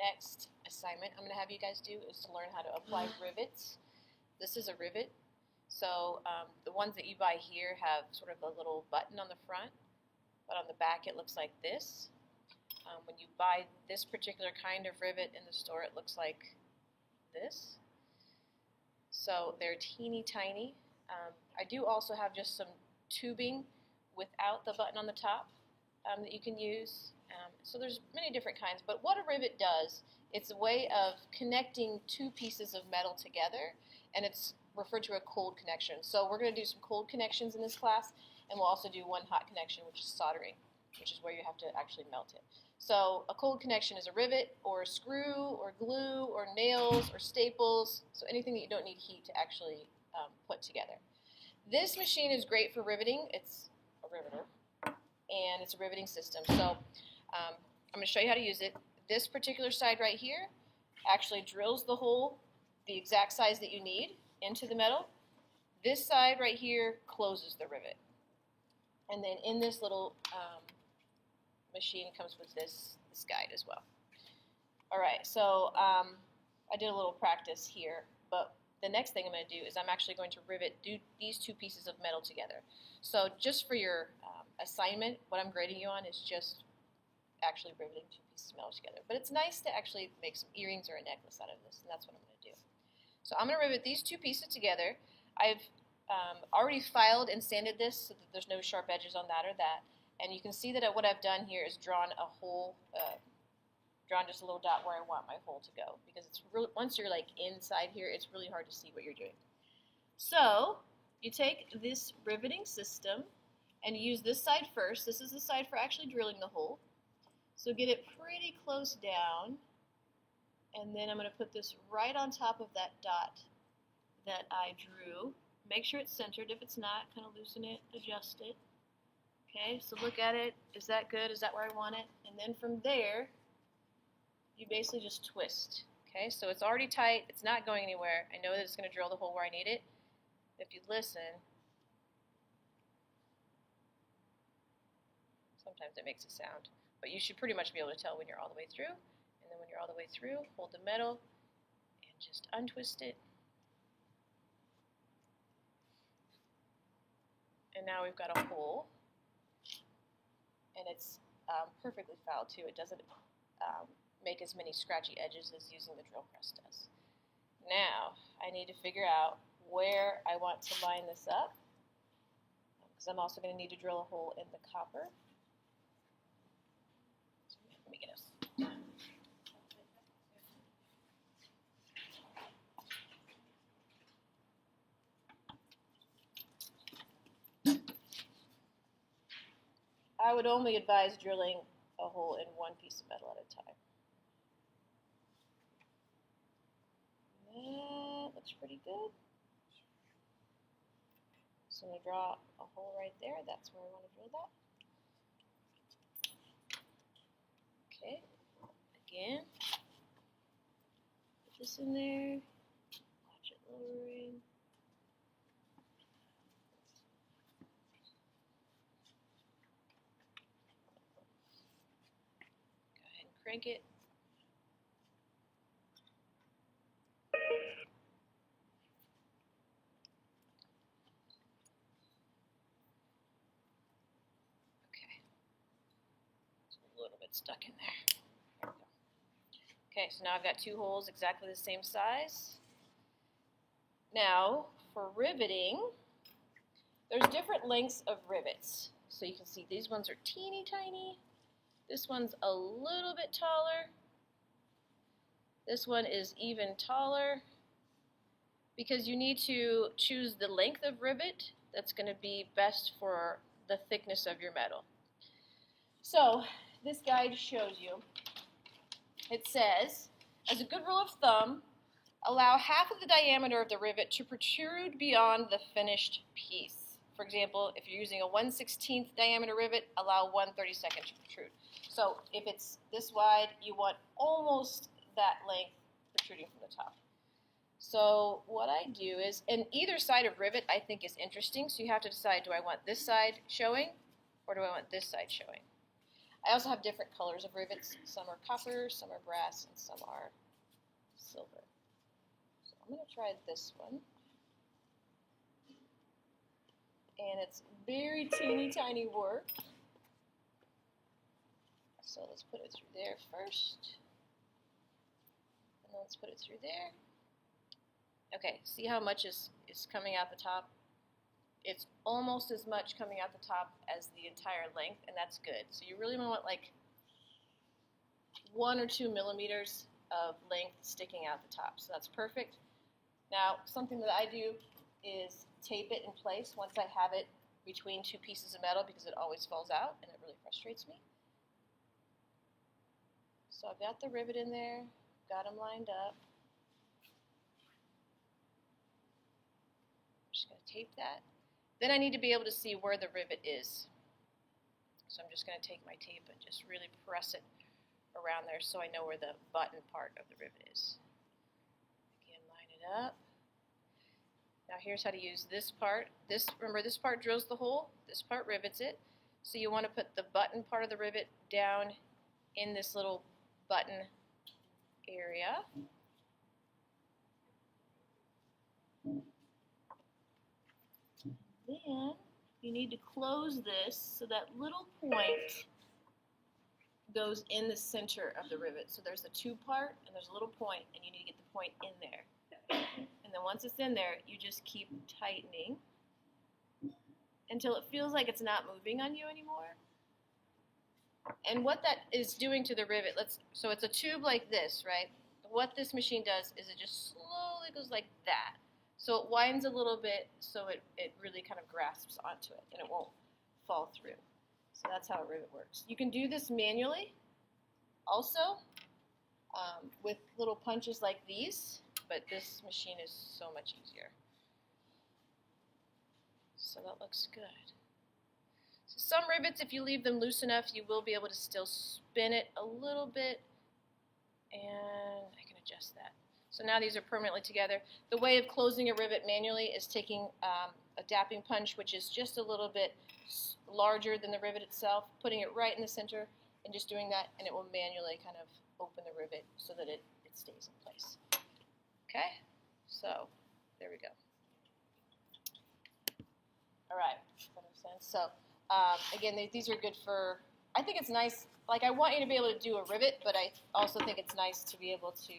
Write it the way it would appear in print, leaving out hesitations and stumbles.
next assignment I'm going to have you guys do is to learn how to apply rivets. This is a rivet. So the ones that you buy here have sort of a little button on the front, but on the back it looks like this. When you buy this particular kind of rivet in the store, it looks like this. So they're teeny tiny. I do also have just some tubing without the button on the top that you can use. So there's many different kinds, but what a rivet does, it's a way of connecting two pieces of metal together, and it's referred to a cold connection. So we're going to do some cold connections in this class, and we'll also do one hot connection, which is soldering, which is where you have to actually melt it. So a cold connection is a rivet, or a screw, or glue, or nails, or staples, so anything that you don't need heat to actually put together. This machine is great for riveting. It's a riveter, and it's a riveting system. So I'm going to show you how to use it. This particular side right here actually drills the hole the exact size that you need into the metal. This side right here closes the rivet. And then in this little machine comes with this guide as well. Alright, so I did a little practice here, but the next thing I'm going to do is I'm actually going to rivet these two pieces of metal together. So just for your assignment, what I'm grading you on is just actually riveting two pieces of metal together. But it's nice to actually make some earrings or a necklace out of this, and that's what I'm going to do. So I'm going to rivet these two pieces together. I've already filed and sanded this so that there's no sharp edges on that or that. And you can see that what I've done here is drawn a hole, drawn just a little dot where I want my hole to go. Because it's really, once you're like inside here, it's really hard to see what you're doing. So you take this riveting system and you use this side first. This is the side for actually drilling the hole. So get it pretty close down. And then I'm going to put this right on top of that dot that I drew. Make sure it's centered. If it's not, kind of loosen it, adjust it. Okay, so look at it. Is that good? Is that where I want it? And then from there, you basically just twist. Okay, so it's already tight. It's not going anywhere. I know that it's going to drill the hole where I need it. If you listen, sometimes it makes a sound. But you should pretty much be able to tell when you're all the way through. And then when you're all the way through, hold the metal and just untwist it. And now we've got a hole. And it's perfectly filed too. It doesn't make as many scratchy edges as using the drill press does. Now I need to figure out where I want to line this up, because I'm also going to need to drill a hole in the copper. So let me get us. I would only advise drilling a hole in one piece of metal at a time. That looks pretty good. So I'm going to draw a hole right there. That's where I want to drill that. Okay, again, put this in there, watch it lowering. Crank it. Okay. It's a little bit stuck in there. There we go. Okay, so now I've got two holes exactly the same size. Now, for riveting, there's different lengths of rivets. So you can see these ones are teeny tiny. This one's a little bit taller. This one is even taller, because you need to choose the length of rivet that's going to be best for the thickness of your metal. So this guide shows you, it says, as a good rule of thumb, allow half of the diameter of the rivet to protrude beyond the finished piece. For example, if you're using a 1/16 diameter rivet, allow 1/32 to protrude. So if it's this wide, you want almost that length protruding from the top. So what I do is, and either side of rivet I think is interesting, so you have to decide, do I want this side showing or do I want this side showing? I also have different colors of rivets. Some are copper, some are brass, and some are silver. So I'm going to try this one. And it's very teeny tiny work. So let's put it through there first. And then let's put it through there. Okay, see how much is coming out the top? It's almost as much coming out the top as the entire length, and that's good. So you really want like 1 or 2 millimeters of length sticking out the top. So that's perfect. Now, something that I do is tape it in place once I have it between 2 pieces of metal because it always falls out and it really frustrates me. So I've got the rivet in there, got them lined up. I'm just going to tape that. Then I need to be able to see where the rivet is. So I'm just going to take my tape and just really press it around there so I know where the button part of the rivet is. Again, line it up. Now here's how to use this part. Remember, this part drills the hole, this part rivets it. So you want to put the button part of the rivet down in this little button area. Then you need to close this so that little point goes in the center of the rivet. So there's the tube part and there's a little point, and you need to get the point in there. And then once it's in there, you just keep tightening until it feels like it's not moving on you anymore. And what that is doing to the rivet, so it's a tube like this, right? What this machine does is it just slowly goes like that. So it winds a little bit so it really kind of grasps onto it and it won't fall through. So that's how a rivet works. You can do this manually also with little punches like these, but this machine is so much easier. So that looks good. So some rivets, if you leave them loose enough, you will be able to still spin it a little bit, and I can adjust that. So now these are permanently together. The way of closing a rivet manually is taking a dapping punch, which is just a little bit larger than the rivet itself, putting it right in the center, and just doing that, and it will manually kind of open the rivet so that it stays in place. Okay, so there we go. All right, that makes sense. So again, these are good for, I think it's nice, like I want you to be able to do a rivet, but I also think it's nice to be able to